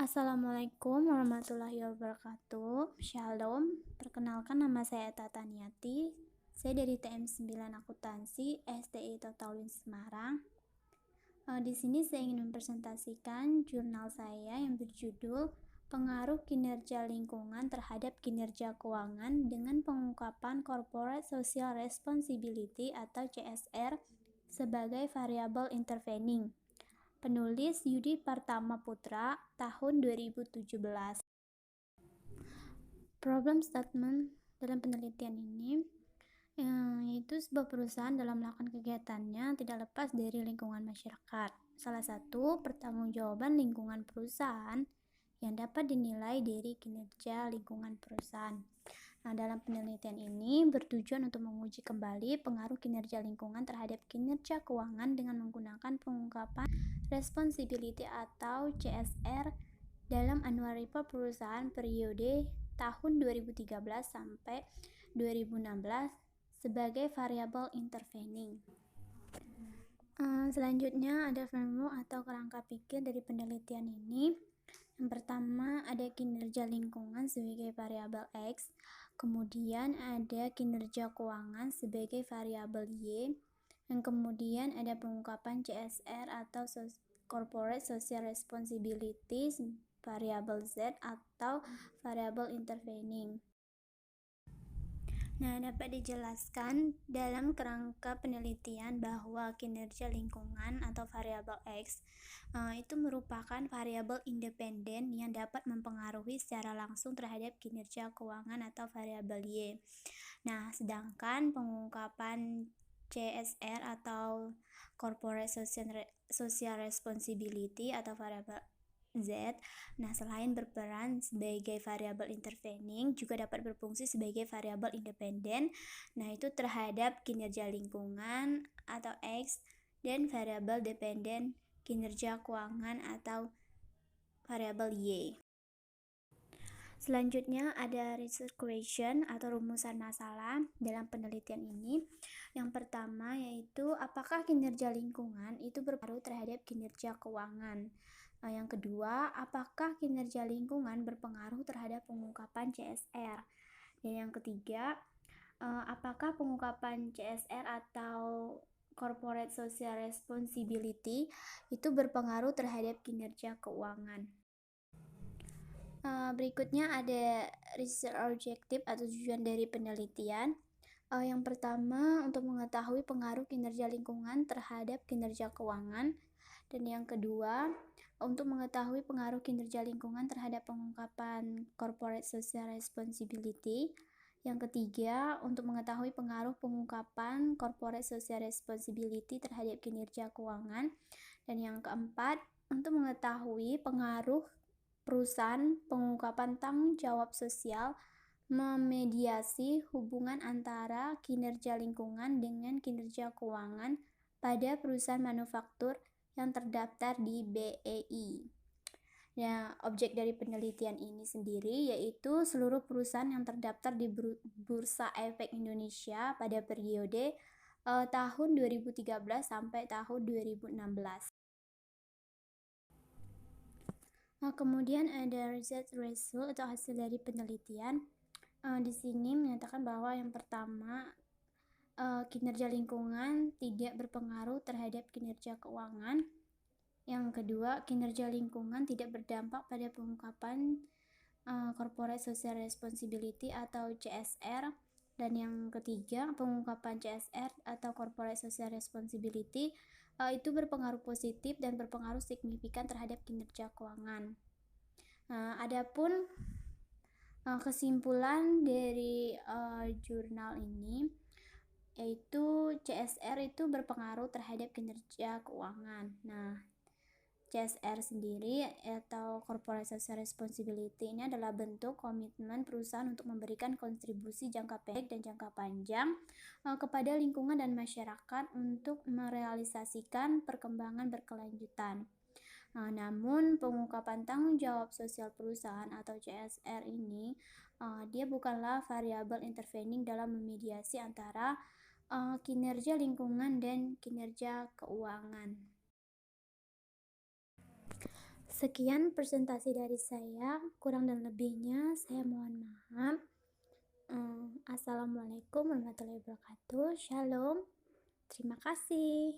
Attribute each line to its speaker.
Speaker 1: Assalamualaikum warahmatullahi wabarakatuh. Shalom, perkenalkan nama saya Tata Niati. Saya dari TM9 Akuntansi STI Total Win Semarang. Di sini saya ingin mempresentasikan jurnal saya yang berjudul Pengaruh Kinerja Lingkungan Terhadap Kinerja Keuangan dengan Pengungkapan Corporate Social Responsibility atau CSR sebagai Variabel Intervening. Penulis Yudi Partama Putra, tahun 2017. Problem statement dalam penelitian ini yaitu sebuah perusahaan dalam melakukan kegiatannya tidak lepas dari lingkungan masyarakat. Salah satu pertanggungjawaban lingkungan perusahaan yang dapat dinilai dari kinerja lingkungan perusahaan. Nah, dalam penelitian ini bertujuan untuk menguji kembali pengaruh kinerja lingkungan terhadap kinerja keuangan dengan menggunakan pengungkapan responsibility atau CSR dalam annual report perusahaan periode tahun 2013 sampai 2016 sebagai variabel intervening. Selanjutnya ada framework atau kerangka pikir dari penelitian ini. Yang pertama ada kinerja lingkungan sebagai variabel X, kemudian ada kinerja keuangan sebagai variabel Y, dan kemudian ada pengungkapan CSR atau Corporate Social Responsibility variabel Z atau variabel intervening. Nah, dapat dijelaskan dalam kerangka penelitian bahwa kinerja lingkungan atau variabel X itu merupakan variabel independen yang dapat mempengaruhi secara langsung terhadap kinerja keuangan atau variabel Y. Nah, sedangkan pengungkapan CSR atau Corporate Social Responsibility atau variabel Z, nah selain berperan sebagai variabel intervening juga dapat berfungsi sebagai variabel independen, nah itu terhadap kinerja lingkungan atau X, dan variabel dependen kinerja keuangan atau variabel Y. Selanjutnya ada research question atau rumusan masalah dalam penelitian ini. Yang pertama yaitu apakah kinerja lingkungan itu berpengaruh terhadap kinerja keuangan. Yang kedua, apakah kinerja lingkungan berpengaruh terhadap pengungkapan CSR. Dan yang ketiga, apakah pengungkapan CSR atau Corporate Social Responsibility itu berpengaruh terhadap kinerja keuangan. Berikutnya ada research objective atau tujuan dari penelitian. Yang pertama untuk mengetahui pengaruh kinerja lingkungan terhadap kinerja keuangan, dan yang kedua untuk mengetahui pengaruh kinerja lingkungan terhadap pengungkapan Corporate Social Responsibility. Yang ketiga untuk mengetahui pengaruh pengungkapan Corporate Social Responsibility terhadap kinerja keuangan, dan yang keempat untuk mengetahui pengaruh perusahaan pengungkapan tanggung jawab sosial memediasi hubungan antara kinerja lingkungan dengan kinerja keuangan pada perusahaan manufaktur yang terdaftar di BEI. Nah, objek dari penelitian ini sendiri yaitu seluruh perusahaan yang terdaftar di Bursa Efek Indonesia pada periode tahun 2013 sampai tahun 2016. Nah, kemudian ada result atau hasil dari penelitian. Di sini menyatakan bahwa yang pertama kinerja lingkungan tidak berpengaruh terhadap kinerja keuangan. Yang kedua, kinerja lingkungan tidak berdampak pada pengungkapan Corporate Social Responsibility atau CSR. Dan yang ketiga, pengungkapan CSR atau Corporate Social Responsibility itu berpengaruh positif dan berpengaruh signifikan terhadap kinerja keuangan. Adapun kesimpulan dari jurnal ini yaitu CSR itu berpengaruh terhadap kinerja keuangan. Nah, CSR sendiri atau Corporate Social Responsibility ini adalah bentuk komitmen perusahaan untuk memberikan kontribusi jangka pendek dan jangka panjang kepada lingkungan dan masyarakat untuk merealisasikan perkembangan berkelanjutan. Namun pengungkapan tanggung jawab sosial perusahaan atau CSR ini dia bukanlah variabel intervening dalam memediasi antara kinerja lingkungan dan kinerja keuangan. Sekian presentasi dari saya, kurang dan lebihnya saya mohon maaf. Assalamualaikum warahmatullahi wabarakatuh. Shalom. Terima kasih.